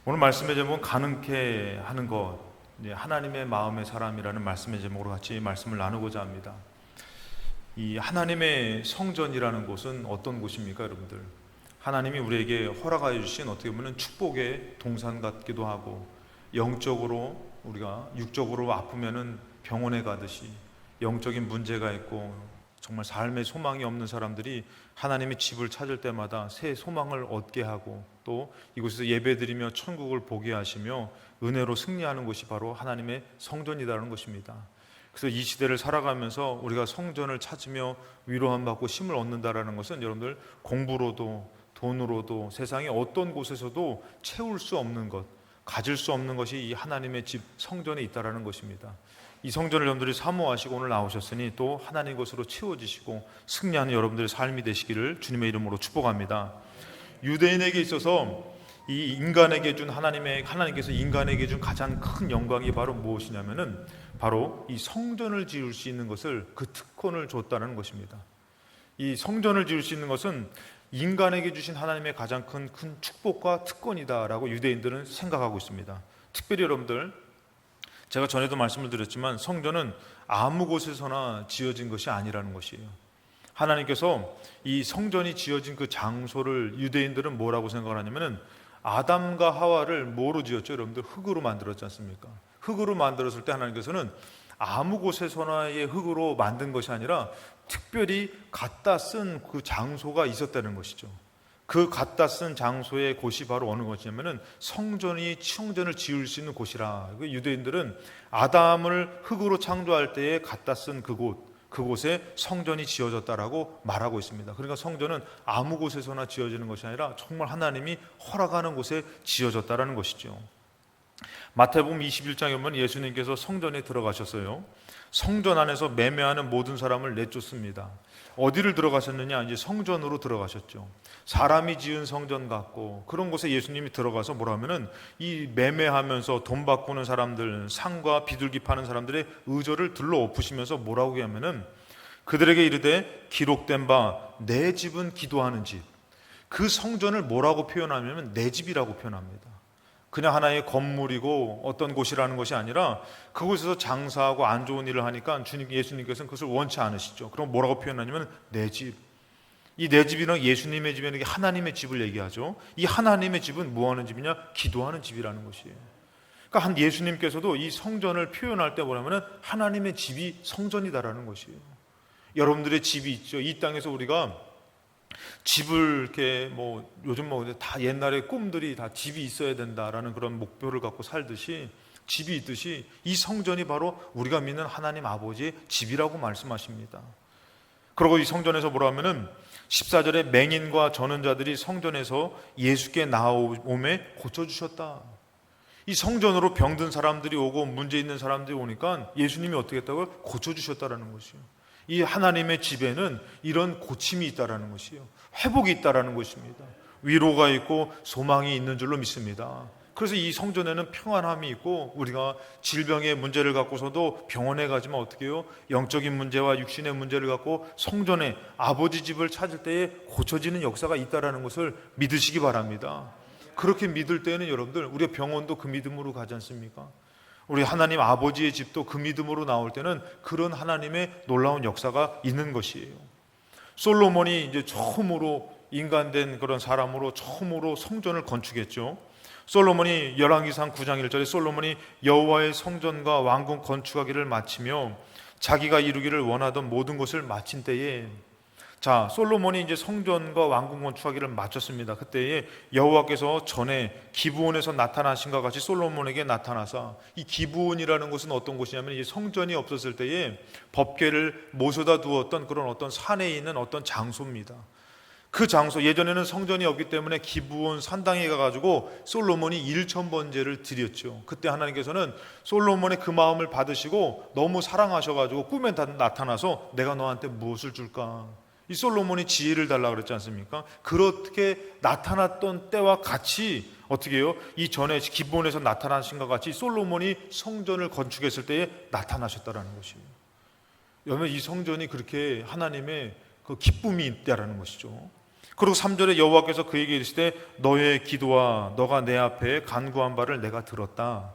오늘 말씀의 제목은 가능케 하는 것, 하나님의 마음의 사람이라는 말씀의 제목으로 같이 말씀을 나누고자 합니다. 이 하나님의 성전이라는 곳은 어떤 곳입니까, 여러분들? 하나님이 우리에게 허락하여 주신 어떻게 보면 축복의 동산 같기도 하고, 영적으로 우리가 육적으로 아프면은 병원에 가듯이 영적인 문제가 있고 정말 삶의 소망이 없는 사람들이 하나님의 집을 찾을 때마다 새 소망을 얻게 하고, 또 이곳에서 예배드리며 천국을 보게 하시며 은혜로 승리하는 곳이 바로 하나님의 성전이라는 것입니다. 그래서 이 시대를 살아가면서 우리가 성전을 찾으며 위로함 받고 힘을 얻는다라는 것은 여러분들 공부로도 돈으로도 세상의 어떤 곳에서도 채울 수 없는 것, 가질 수 없는 것이 이 하나님의 집 성전에 있다라는 것입니다. 이 성전을 여러분들이 사모하시고 오늘 나오셨으니 또 하나님 것으로 채워지시고 승리하는 여러분들의 삶이 되시기를 주님의 이름으로 축복합니다. 유대인에게 있어서 이 인간에게 준 하나님께서 인간에게 준 가장 큰 영광이 바로 무엇이냐면은 바로 이 성전을 지을 수 있는 것을, 그 특권을 줬다는 것입니다. 이 성전을 지을 수 있는 것은 인간에게 주신 하나님의 가장 큰 축복과 특권이다라고 유대인들은 생각하고 있습니다. 특별히 여러분들, 제가 전에도 말씀을 드렸지만 성전은 아무 곳에서나 지어진 것이 아니라는 것이에요. 하나님께서 이 성전이 지어진 그 장소를 유대인들은 뭐라고 생각을 하냐면은 아담과 하와를 뭐로 지었죠? 여러분들 흙으로 만들었지 않습니까? 흙으로 만들었을 때 하나님께서는 아무 곳에서나의 흙으로 만든 것이 아니라 특별히 갖다 쓴 그 장소가 있었다는 것이죠. 그 갖다 쓴 장소의 곳이 바로 어느 곳이냐면은 성전을 지을 수 있는 곳이라. 유대인들은 아담을 흙으로 창조할 때에 갖다 쓴 그곳에 성전이 지어졌다라고 말하고 있습니다. 그러니까 성전은 아무 곳에서나 지어지는 것이 아니라 정말 하나님이 허락하는 곳에 지어졌다라는 것이죠. 마태복음 21장에 보면 예수님께서 성전에 들어가셨어요. 성전 안에서 매매하는 모든 사람을 내쫓습니다. 어디를 들어가셨느냐? 이제 성전으로 들어가셨죠. 사람이 지은 성전 같고 그런 곳에 예수님이 들어가서 뭐라 하면은 이 매매하면서 돈 바꾸는 사람들, 상과 비둘기 파는 사람들의 의저를 들러 엎으시면서 뭐라고 하면은 그들에게 이르되 기록된 바 내 집은 기도하는 집. 그 성전을 뭐라고 표현하냐면 내 집이라고 표현합니다. 그냥 하나의 건물이고 어떤 곳이라는 것이 아니라 그곳에서 장사하고 안 좋은 일을 하니까 예수님께서는 그것을 원치 않으시죠. 그럼 뭐라고 표현하냐면 내 집. 이 내 집이란 예수님의 집에는 하나님의 집을 얘기하죠. 이 하나님의 집은 뭐 하는 집이냐? 기도하는 집이라는 것이에요. 그러니까 한 예수님께서도 이 성전을 표현할 때 뭐냐면 하나님의 집이 성전이다라는 것이에요. 여러분들의 집이 있죠. 이 땅에서 우리가 집을 이렇게 요즘 다 옛날에 꿈들이 다 집이 있어야 된다라는 그런 목표를 갖고 살듯이 집이 있듯이 이 성전이 바로 우리가 믿는 하나님 아버지의 집이라고 말씀하십니다. 그리고 이 성전에서 뭐라 하면은 14절에 맹인과 전원자들이 성전에서 예수께 나오매 고쳐주셨다. 이 성전으로 병든 사람들이 오고 문제 있는 사람들이 오니까 예수님이 어떻게 했다고요? 고쳐주셨다라는 것이에요. 이 하나님의 집에는 이런 고침이 있다라는 것이에요. 회복이 있다라는 것입니다. 위로가 있고 소망이 있는 줄로 믿습니다. 그래서 이 성전에는 평안함이 있고 우리가 질병의 문제를 갖고서도 병원에 가지만 어떻게 해요? 영적인 문제와 육신의 문제를 갖고 성전에 아버지 집을 찾을 때에 고쳐지는 역사가 있다라는 것을 믿으시기 바랍니다. 그렇게 믿을 때는 여러분들 우리의 병원도 그 믿음으로 가지 않습니까? 우리 하나님 아버지의 집도 그 믿음으로 나올 때는 그런 하나님의 놀라운 역사가 있는 것이에요. 솔로몬이 이제 처음으로 인간된 그런 사람으로 처음으로 성전을 건축했죠. 솔로몬이 열왕기상 9장 1절에 솔로몬이 여호와의 성전과 왕궁 건축하기를 마치며 자기가 이루기를 원하던 모든 것을 마친 때에, 자, 솔로몬이 이제 성전과 왕궁 건축하기를 마쳤습니다. 그때에 여호와께서 전에 기브온에서 나타나신 것 같이 솔로몬에게 나타나서, 이 기브온이라는 곳은 어떤 곳이냐면 이 성전이 없었을 때에 법궤를 모셔다 두었던 그런 어떤 산에 있는 어떤 장소입니다. 그 장소, 예전에는 성전이 없기 때문에 기브온 산당에 가가지고 솔로몬이 1000번제를 드렸죠. 그때 하나님께서는 솔로몬의 그 마음을 받으시고 너무 사랑하셔가지고 꿈에 나타나서 내가 너한테 무엇을 줄까? 이 솔로몬이 지혜를 달라고 그랬지 않습니까? 그렇게 나타났던 때와 같이 어떻게 해요? 이 전에 기브온에서 나타나신 것 같이 솔로몬이 성전을 건축했을 때에 나타나셨다라는 것이에요. 여러분, 이 성전이 그렇게 하나님의 그 기쁨이 있다라는 것이죠. 그리고 3절에 여호와께서 그에게 이르시되 너의 기도와 너가 내 앞에 간구한 바를 내가 들었다.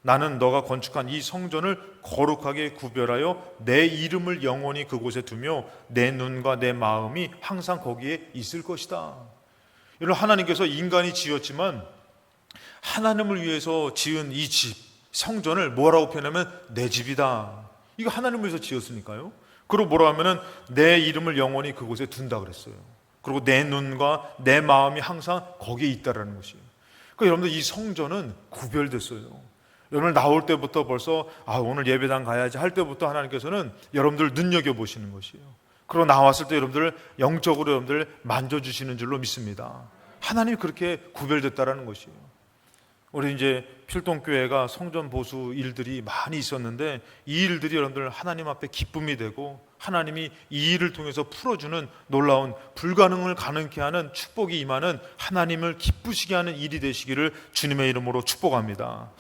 나는 너가 건축한 이 성전을 거룩하게 구별하여 내 이름을 영원히 그곳에 두며 내 눈과 내 마음이 항상 거기에 있을 것이다. 여러분, 하나님께서 인간이 지었지만 하나님을 위해서 지은 이 집, 성전을 뭐라고 표현하면 내 집이다. 이거 하나님을 위해서 지었으니까요. 그리고 뭐라 하면은 내 이름을 영원히 그곳에 둔다 그랬어요. 그리고 내 눈과 내 마음이 항상 거기에 있다라는 것이에요. 그러니까 여러분들 이 성전은 구별됐어요. 여러분들 나올 때부터 벌써 오늘 예배당 가야지 할 때부터 하나님께서는 여러분들 눈여겨보시는 것이에요. 그리고 나왔을 때 여러분들 영적으로 여러분들 만져주시는 줄로 믿습니다. 하나님이 그렇게 구별됐다라는 것이에요. 우리 이제 필동교회가 성전 보수 일들이 많이 있었는데 이 일들이 여러분들 하나님 앞에 기쁨이 되고 하나님이 이 일을 통해서 풀어주는 놀라운 불가능을 가능케 하는 축복이 임하는 하나님을 기쁘시게 하는 일이 되시기를 주님의 이름으로 축복합니다.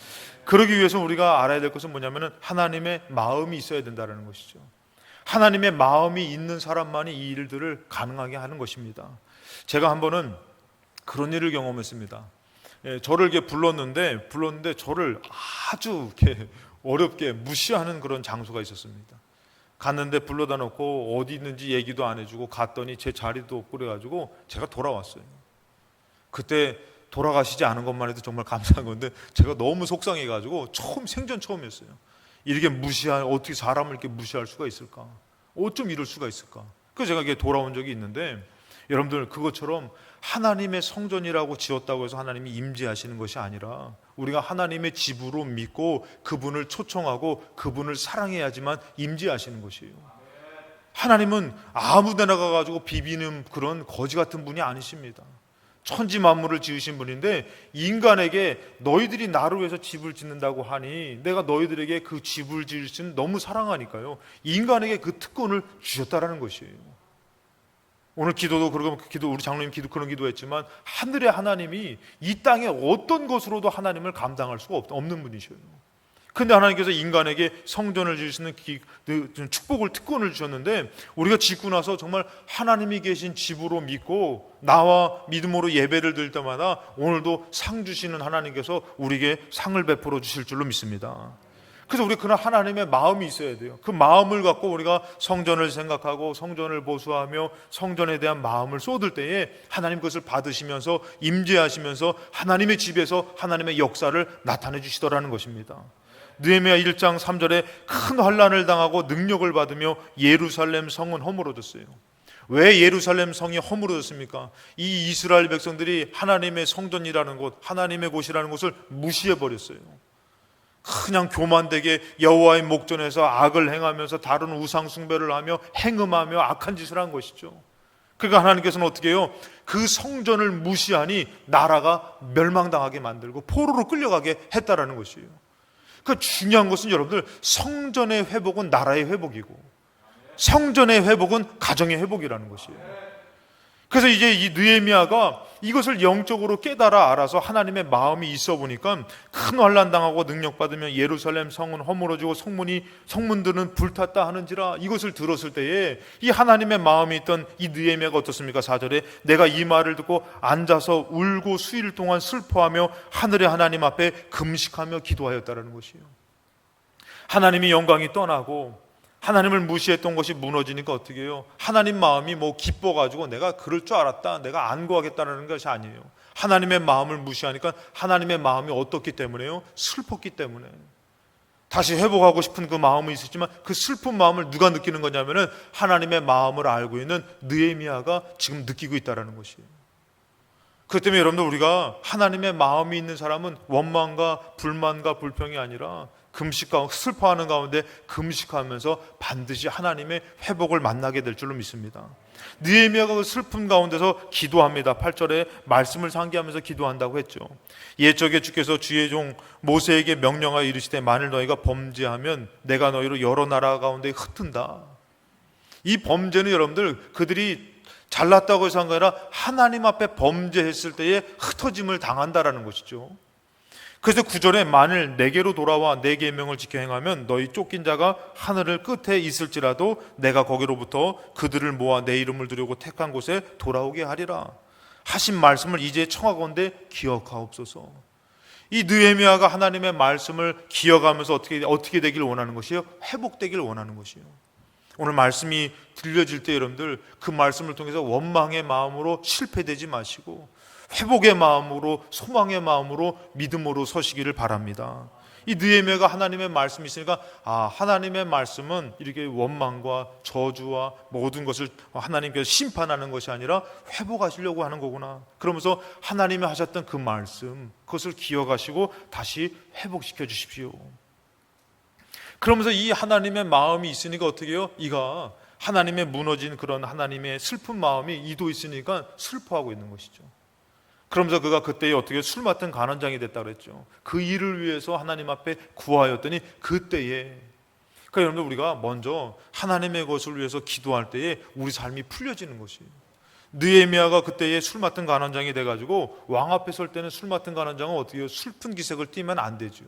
그러기 위해서 우리가 알아야 될 것은 뭐냐면은 하나님의 마음이 있어야 된다는 것이죠. 하나님의 마음이 있는 사람만이 이 일들을 가능하게 하는 것입니다. 제가 한 번은 그런 일을 경험했습니다. 저를 이렇게 불렀는데 저를 아주 이렇게 어렵게 무시하는 그런 장소가 있었습니다. 갔는데 불러다 놓고 어디 있는지 얘기도 안 해주고 갔더니 제 자리도 없고 그래가지고 제가 돌아왔어요. 그때 돌아가시지 않은 것만 해도 정말 감사한 건데 제가 너무 속상해가지고 생전 처음이었어요. 이렇게 어떻게 사람을 이렇게 무시할 수가 있을까? 어쩜 이럴 수가 있을까? 그래서 제가 이렇게 돌아온 적이 있는데 여러분들 그것처럼 하나님의 성전이라고 지었다고 해서 하나님이 임재하시는 것이 아니라 우리가 하나님의 집으로 믿고 그분을 초청하고 그분을 사랑해야지만 임재하시는 것이에요. 하나님은 아무 데나 가가지고 비비는 그런 거지 같은 분이 아니십니다. 천지 만물을 지으신 분인데 인간에게 너희들이 나를 위해서 집을 짓는다고 하니 내가 너희들에게 그 집을 지을 수는 너무 사랑하니까요. 인간에게 그 특권을 주셨다라는 것이에요. 오늘 기도도 그러고 우리 장로님 그런 기도했지만 하늘의 하나님이 이 땅에 어떤 것으로도 하나님을 감당할 수가 없는 분이셔요. 근데 하나님께서 인간에게 성전을 지을 수 있는 축복을 특권을 주셨는데 우리가 짓고 나서 정말 하나님이 계신 집으로 믿고 나와 믿음으로 예배를 드릴 때마다 오늘도 상 주시는 하나님께서 우리에게 상을 베풀어 주실 줄로 믿습니다. 그래서 우리 그런 하나님의 마음이 있어야 돼요. 그 마음을 갖고 우리가 성전을 생각하고 성전을 보수하며 성전에 대한 마음을 쏟을 때에 하나님 그것을 받으시면서 임재하시면서 하나님의 집에서 하나님의 역사를 나타내 주시더라는 것입니다. 느헤미야 1장 3절에 큰 환난을 당하고 능력을 받으며 예루살렘 성은 허물어졌어요. 왜 예루살렘 성이 허물어졌습니까? 이 이스라엘 백성들이 하나님의 성전이라는 곳, 하나님의 곳이라는 곳을 무시해버렸어요. 그냥 교만되게 여호와의 목전에서 악을 행하면서 다른 우상 숭배를 하며 행음하며 악한 짓을 한 것이죠. 그러니까 하나님께서는 어떻게 해요? 그 성전을 무시하니 나라가 멸망당하게 만들고 포로로 끌려가게 했다라는 것이에요. 그 중요한 것은 여러분들 성전의 회복은 나라의 회복이고 성전의 회복은 가정의 회복이라는 것이에요. 그래서 이제 이 느헤미야가 이것을 영적으로 깨달아 알아서 하나님의 마음이 있어 보니까 큰 환난 당하고 능력 받으면 예루살렘 성은 허물어지고 성문들은 불탔다 하는지라 이것을 들었을 때에 이 하나님의 마음이 있던 이 느헤미야가 어떻습니까? 4절에 내가 이 말을 듣고 앉아서 울고 수일 동안 슬퍼하며 하늘의 하나님 앞에 금식하며 기도하였다라는 것이에요. 하나님이 영광이 떠나고 하나님을 무시했던 것이 무너지니까 어떻게 해요? 하나님 마음이 기뻐가지고 내가 그럴 줄 알았다, 내가 안구하겠다는 것이 아니에요. 하나님의 마음을 무시하니까 하나님의 마음이 어떻기 때문에요? 슬펐기 때문에. 다시 회복하고 싶은 그 마음은 있었지만 그 슬픈 마음을 누가 느끼는 거냐면은 하나님의 마음을 알고 있는 느헤미야가 지금 느끼고 있다는 것이에요. 그렇기 때문에 여러분들 우리가 하나님의 마음이 있는 사람은 원망과 불만과 불평이 아니라 금식과 슬퍼하는 가운데 금식하면서 반드시 하나님의 회복을 만나게 될 줄로 믿습니다. 느헤미야가 그 슬픔 가운데서 기도합니다. 8절에 말씀을 상기하면서 기도한다고 했죠. 옛적에 주께서 주의 종 모세에게 명령하여 이르시되 만일 너희가 범죄하면 내가 너희로 여러 나라 가운데 흩은다. 이 범죄는 여러분들 그들이 잘났다고 해서 한 게 아니라 하나님 앞에 범죄했을 때에 흩어짐을 당한다라는 것이죠. 그래서 9절에 만일 내게로 돌아와 내 계명을 지켜 행하면 너희 쫓긴 자가 하늘 끝에 있을지라도 내가 거기로부터 그들을 모아 내 이름을 두려고 택한 곳에 돌아오게 하리라. 하신 말씀을 이제 청하건대 기억하옵소서. 이 느헤미야가 하나님의 말씀을 기억하면서 어떻게 되길 원하는 것이요? 회복되길 원하는 것이요. 오늘 말씀이 들려질 때 여러분들 그 말씀을 통해서 원망의 마음으로 실패되지 마시고 회복의 마음으로, 소망의 마음으로, 믿음으로 서시기를 바랍니다. 이 느헤미야가 하나님의 말씀이 있으니까 하나님의 말씀은 이렇게 원망과 저주와 모든 것을 하나님께서 심판하는 것이 아니라 회복하시려고 하는 거구나. 그러면서 하나님이 하셨던 그 말씀, 그것을 기억하시고 다시 회복시켜 주십시오. 그러면서 이 하나님의 마음이 있으니까 어떻게 해요? 이가 하나님의 무너진 그런 하나님의 슬픈 마음이 이도 있으니까 슬퍼하고 있는 것이죠. 그러면서 그가 그때에 어떻게 술 맡은 간원장이 됐다고 그랬죠. 그 일을 위해서 하나님 앞에 구하였더니 그때에, 그러니까 여러분들 우리가 먼저 하나님의 것을 위해서 기도할 때에 우리 삶이 풀려지는 것이에요. 느헤미야가 그때에 술 맡은 간원장이 돼가지고 왕 앞에 설 때는 술 맡은 간원장은 어떻게 해요? 슬픈 기색을 띠면 안 되죠.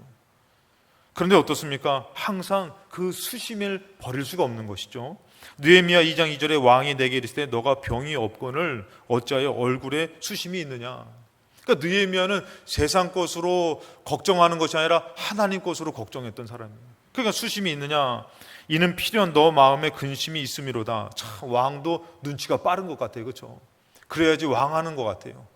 그런데 어떻습니까? 항상 그 수심을 버릴 수가 없는 것이죠. 느헤미야 2장 2절에 왕이 내게 이르시되 너가 병이 없거늘 어찌하여 얼굴에 수심이 있느냐. 그러니까 느헤미야는 세상 것으로 걱정하는 것이 아니라 하나님 것으로 걱정했던 사람이에요. 그러니까 수심이 있느냐. 이는 필연 너 마음에 근심이 있음이로다. 참 왕도 눈치가 빠른 것 같아요. 그렇죠? 그래야지 왕하는 것 같아요.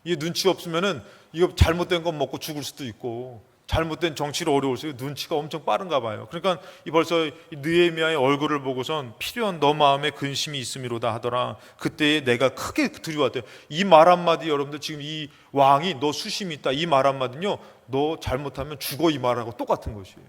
이게 눈치 없으면은 이거 잘못된 건 먹고 죽을 수도 있고 잘못된 정치로 어려울 수 있고 눈치가 엄청 빠른가 봐요. 그러니까 벌써 느헤미야의 얼굴을 보고선 필연 너 마음에 근심이 있음이로다 하더라. 그때에 내가 크게 두려웠대요. 이 말 한마디 여러분들 지금 이 왕이 너 수심이 있다 이 말 한마디는요 너 잘못하면 죽어 이 말하고 똑같은 것이에요.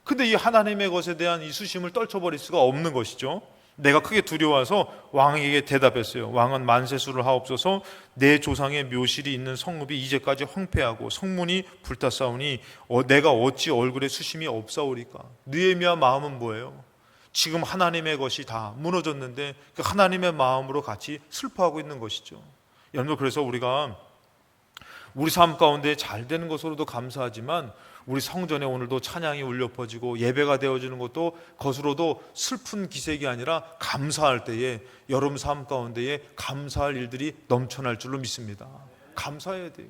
근데 이 하나님의 것에 대한 이 수심을 떨쳐버릴 수가 없는 것이죠. 내가 크게 두려워서 왕에게 대답했어요. 왕은 만세수를 하옵소서. 내 조상의 묘실이 있는 성읍이 이제까지 황폐하고 성문이 불탔사오니 내가 어찌 얼굴에 수심이 없사오리까. 느헤미야 마음은 뭐예요? 지금 하나님의 것이 다 무너졌는데 그 하나님의 마음으로 같이 슬퍼하고 있는 것이죠. 여러분 그래서 우리가 우리 삶 가운데 잘 되는 것으로도 감사하지만 우리 성전에 오늘도 찬양이 울려 퍼지고 예배가 되어지는 것도 것으로도 슬픈 기색이 아니라 감사할 때에 여러분 삶 가운데에 감사할 일들이 넘쳐날 줄로 믿습니다. 감사해야 돼요.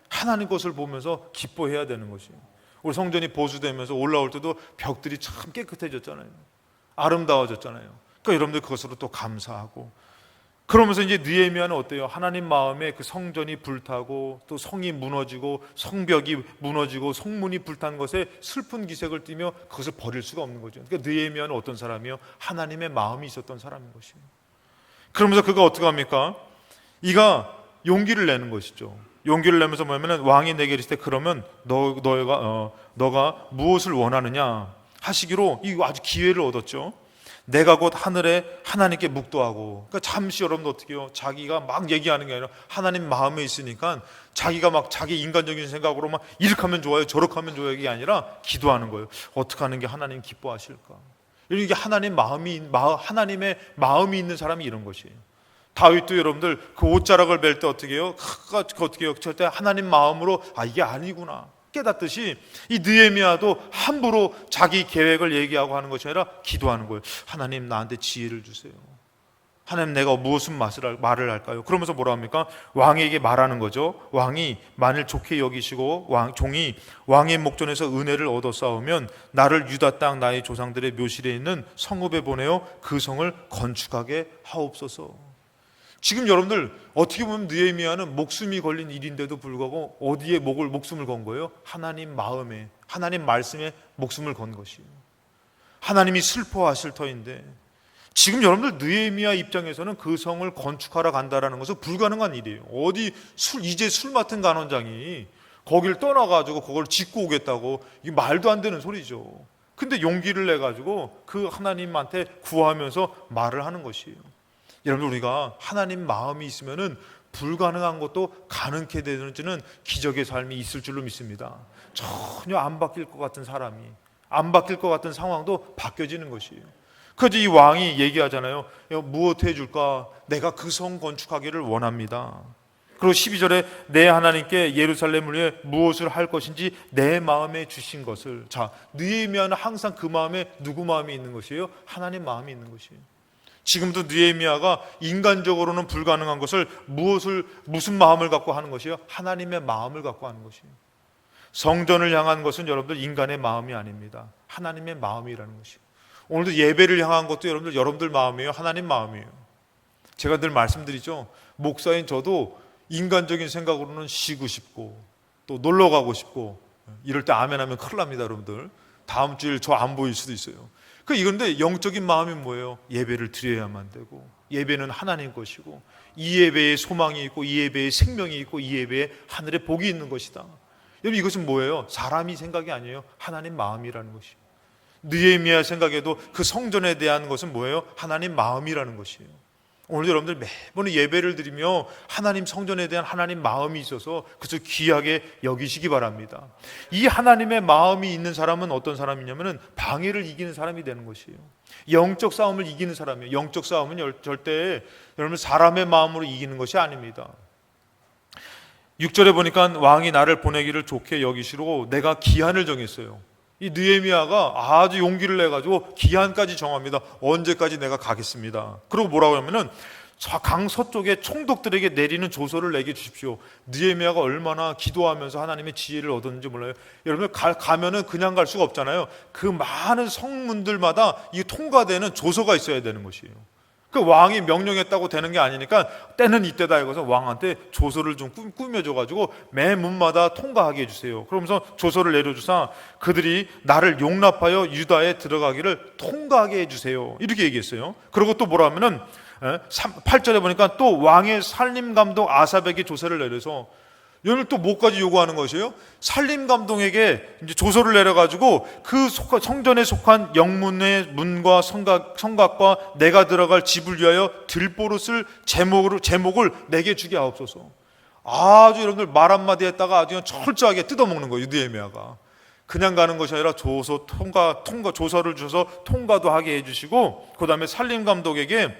하나님 것을 보면서 기뻐해야 되는 것이에요. 우리 성전이 보수되면서 올라올 때도 벽들이 참 깨끗해졌잖아요. 아름다워졌잖아요. 그러니까 여러분들 그것으로 또 감사하고 그러면서 이제 느헤미야는 어때요? 하나님 마음에 그 성전이 불타고 또 성이 무너지고 성벽이 무너지고 성문이 불탄 것에 슬픈 기색을 띠며 그것을 버릴 수가 없는 거죠. 그러니까 느헤미야는 어떤 사람이요? 하나님의 마음이 있었던 사람인 것이에요. 그러면서 그가 어떻게 합니까? 이가 용기를 내는 것이죠. 용기를 내면서 뭐냐면 왕이 내게 이르시되 그러면 너가 무엇을 원하느냐 하시기로 이 아주 기회를 얻었죠. 내가 곧 하늘에 하나님께 묵도하고, 그러니까 잠시 여러분도 어떻게 해요? 자기가 막 얘기하는 게 아니라 하나님 마음에 있으니까 자기가 막 자기 인간적인 생각으로 막 이렇게 하면 좋아요, 저렇게 하면 좋아요 이게 아니라 기도하는 거예요. 어떻게 하는 게 하나님 기뻐하실까? 이게 하나님의 마음이 있는 사람이 이런 것이에요. 다윗도 여러분들 그 옷자락을 멜 때 어떻게 해요? 어떻게 해요? 절대 하나님 마음으로 이게 아니구나 깨닫듯이 이 느헤미야도 함부로 자기 계획을 얘기하고 하는 것이 아니라 기도하는 거예요. 하나님 나한테 지혜를 주세요. 하나님 내가 무슨 말을 할까요? 그러면서 뭐라 합니까? 왕에게 말하는 거죠. 왕이 만일 좋게 여기시고 종이 왕의 목전에서 은혜를 얻어 싸우면 나를 유다 땅 나의 조상들의 묘실에 있는 성읍에 보내어 그 성을 건축하게 하옵소서. 지금 여러분들 어떻게 보면 느헤미야는 목숨이 걸린 일인데도 불구하고 어디에 목숨을 건 거예요? 하나님 마음에, 하나님 말씀에 목숨을 건 것이에요. 하나님이 슬퍼하실 터인데 지금 여러분들 느헤미야 입장에서는 그 성을 건축하러 간다라는 것은 불가능한 일이에요. 이제 술 맡은 간원장이 거기를 떠나가지고 그걸 짓고 오겠다고, 이게 말도 안 되는 소리죠. 근데 용기를 내가지고 그 하나님한테 구하면서 말을 하는 것이에요. 여러분 우리가 하나님 마음이 있으면은 불가능한 것도 가능케 되는 기적의 삶이 있을 줄로 믿습니다. 전혀 안 바뀔 것 같은 사람이, 안 바뀔 것 같은 상황도 바뀌어지는 것이에요. 그래서 이 왕이 얘기하잖아요. 무엇 해줄까? 내가 그 성 건축하기를 원합니다. 그리고 12절에 내 하나님께 예루살렘을 위해 무엇을 할 것인지 내 마음에 주신 것을. 자, 느헤미야는 항상 그 마음에 누구 마음이 있는 것이에요? 하나님 마음이 있는 것이에요. 지금도 느헤미야가 인간적으로는 불가능한 것을 무슨 마음을 갖고 하는 것이요? 하나님의 마음을 갖고 하는 것이에요. 성전을 향한 것은 여러분들 인간의 마음이 아닙니다. 하나님의 마음이라는 것이에요. 오늘도 예배를 향한 것도 여러분들 마음이에요. 하나님 마음이에요. 제가 늘 말씀드리죠. 목사인 저도 인간적인 생각으로는 쉬고 싶고 또 놀러 가고 싶고 이럴 때 아멘 하면 큰일 납니다, 여러분들. 다음 주일 저 안 보일 수도 있어요. 이건데 영적인 마음이 뭐예요? 예배를 드려야만 되고, 예배는 하나님 것이고, 이 예배에 소망이 있고, 이 예배에 생명이 있고, 이 예배에 하늘에 복이 있는 것이다. 여러분, 이것은 뭐예요? 사람이 생각이 아니에요. 하나님 마음이라는 것이에요. 느헤미야 생각에도 그 성전에 대한 것은 뭐예요? 하나님 마음이라는 것이에요. 오늘 여러분들 매번 예배를 드리며 하나님 성전에 대한 하나님 마음이 있어서 그것을 귀하게 여기시기 바랍니다. 이 하나님의 마음이 있는 사람은 어떤 사람이냐면 방해를 이기는 사람이 되는 것이에요. 영적 싸움을 이기는 사람이에요. 영적 싸움은 절대 여러분 사람의 마음으로 이기는 것이 아닙니다. 6절에 보니까 왕이 나를 보내기를 좋게 여기시로 내가 기한을 정했어요. 이 느헤미야가 아주 용기를 내가지고 기한까지 정합니다. 언제까지 내가 가겠습니다. 그리고 뭐라고 하면은 강 서쪽에 총독들에게 내리는 조서를 내게 주십시오. 느헤미야가 얼마나 기도하면서 하나님의 지혜를 얻었는지 몰라요. 여러분 가면은 그냥 갈 수가 없잖아요. 그 많은 성문들마다 이 통과되는 조서가 있어야 되는 것이에요. 그 왕이 명령했다고 되는 게 아니니까 때는 이때다 해서 왕한테 조서를 좀 꾸며줘가지고 매 문마다 통과하게 해주세요. 그러면서 조서를 내려주사 그들이 나를 용납하여 유다에 들어가기를 통과하게 해주세요. 이렇게 얘기했어요. 그리고 또 뭐라 하면은 8절에 보니까 또 왕의 살림감독 아삽에게 조서를 내려서 여러분 또 뭐까지 요구하는 것이에요? 살림감독에게 이제 조서를 내려가지고 그 성전에 속한 영문의 문과 성곽과 내가 들어갈 집을 위하여 들보로 쓸 제목을 내게 주게 하옵소서. 아주 여러분들 말 한마디 했다가 아주 철저하게 뜯어먹는 거예요. 느헤미야가 그냥 가는 것이 아니라 조서를 주셔서 통과도 하게 해주시고, 그 다음에 살림감독에게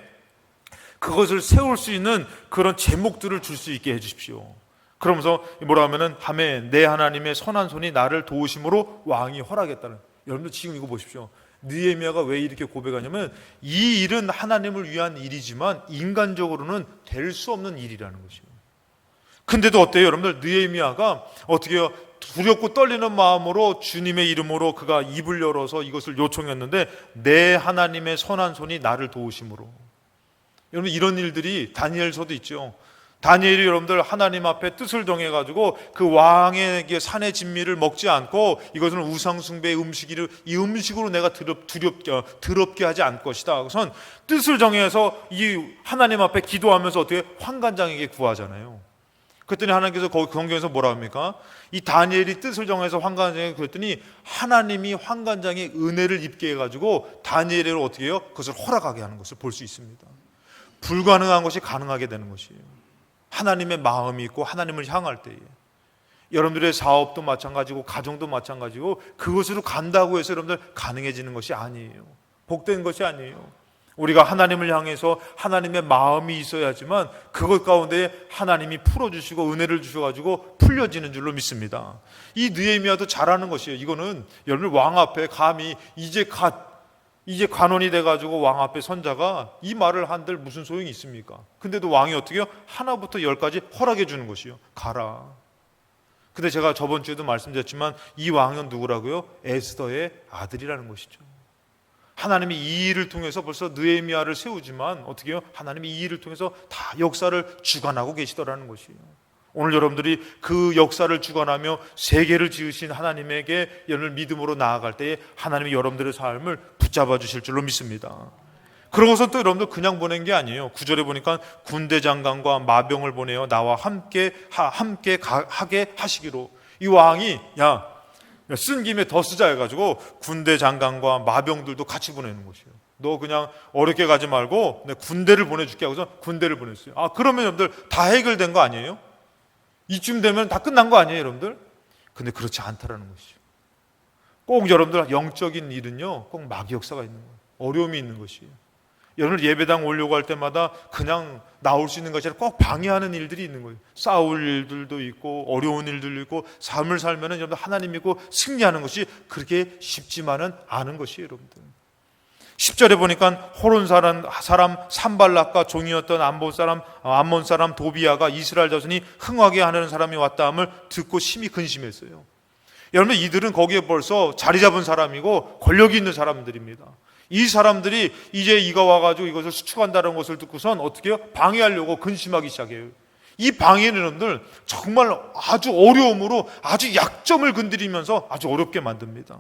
그것을 세울 수 있는 그런 제목들을 줄 수 있게 해주십시오. 그러면서 뭐라 하면은 하매 내 하나님의 선한 손이 나를 도우심으로 왕이 허락했다는. 여러분들 지금 이거 보십시오. 느헤미야가 왜 이렇게 고백하냐면 이 일은 하나님을 위한 일이지만 인간적으로는 될 수 없는 일이라는 것이에요. 근데도 어때요? 여러분들 느헤미야가 어떻게 해요? 두렵고 떨리는 마음으로 주님의 이름으로 그가 입을 열어서 이것을 요청했는데 내 하나님의 선한 손이 나를 도우심으로. 여러분 이런 일들이 다니엘서도 있죠. 다니엘이 여러분들 하나님 앞에 뜻을 정해가지고 그 왕에게 산의 진미를 먹지 않고 이것은 우상숭배의 음식이를 이 음식으로 내가 더럽게 하지 않을 것이다. 우선 뜻을 정해서 이 하나님 앞에 기도하면서 어떻게 환관장에게 구하잖아요. 그랬더니 하나님께서 거기 성경에서 뭐라 합니까? 이 다니엘이 뜻을 정해서 환관장에게 그랬더니 하나님이 환관장에 은혜를 입게 해가지고 다니엘을 어떻게 해요? 그것을 허락하게 하는 것을 볼 수 있습니다. 불가능한 것이 가능하게 되는 것이에요. 하나님의 마음이 있고 하나님을 향할 때에 여러분들의 사업도 마찬가지고 가정도 마찬가지고 그것으로 간다고 해서 여러분들 가능해지는 것이 아니에요. 복된 것이 아니에요. 우리가 하나님을 향해서 하나님의 마음이 있어야지만 그것 가운데 하나님이 풀어주시고 은혜를 주셔가지고 풀려지는 줄로 믿습니다. 이 느헤미야도 잘하는 것이에요. 이거는 여러분 왕 앞에 감히 이제 관원이 돼가지고 왕 앞에 선자가 이 말을 한들 무슨 소용이 있습니까? 근데도 왕이 어떻게 해요? 하나부터 10까지 허락해 주는 것이요. 가라. 근데 제가 저번 주에도 말씀드렸지만 이 왕은 누구라고요? 에스더의 아들이라는 것이죠. 하나님이 이 일을 통해서 벌써 느헤미야를 세우지만 어떻게 해요? 하나님이 이 일을 통해서 다 역사를 주관하고 계시더라는 것이에요. 오늘 여러분들이 그 역사를 주관하며 세계를 지으신 하나님에게 여러분을 믿음으로 나아갈 때에 하나님이 여러분들의 삶을 붙잡아 주실 줄로 믿습니다. 그러고서 또 여러분들 그냥 보낸 게 아니에요. 9절에 보니까 군대 장관과 마병을 보내어 나와 함께 하게 하시기로. 이 왕이 쓴 김에 더 쓰자 해가지고 군대 장관과 마병들도 같이 보내는 것이에요. 너 그냥 어렵게 가지 말고 내 군대를 보내줄게 하고서 군대를 보냈어요. 그러면 여러분들 다 해결된 거 아니에요? 이쯤 되면 다 끝난 거 아니에요, 여러분들? 근데 그렇지 않다라는 것이죠. 꼭 여러분들 영적인 일은요, 꼭 마귀 역사가 있는 거예요. 어려움이 있는 것이에요. 여러분 예배당 오려고 할 때마다 그냥 나올 수 있는 것이 아니라 꼭 방해하는 일들이 있는 거예요. 싸울 일들도 있고 어려운 일들도 있고 삶을 살면은 여러분 하나님 믿고 승리하는 것이 그렇게 쉽지만은 않은 것이에요, 여러분들. 10절에 보니까 호론 사람 산발락과 종이었던 암몬 사람 도비아가 이스라엘 자손이 흥하게 하는 사람이 왔다 함을 듣고 심히 근심했어요. 여러분, 이들은 거기에 벌써 자리 잡은 사람이고 권력이 있는 사람들입니다. 이 사람들이 이제 이가 와가지고 이것을 수축한다는 것을 듣고선 어떻게 해요? 방해하려고 근심하기 시작해요. 이 방해는 여러분들 정말 아주 어려움으로 아주 약점을 건드리면서 아주 어렵게 만듭니다.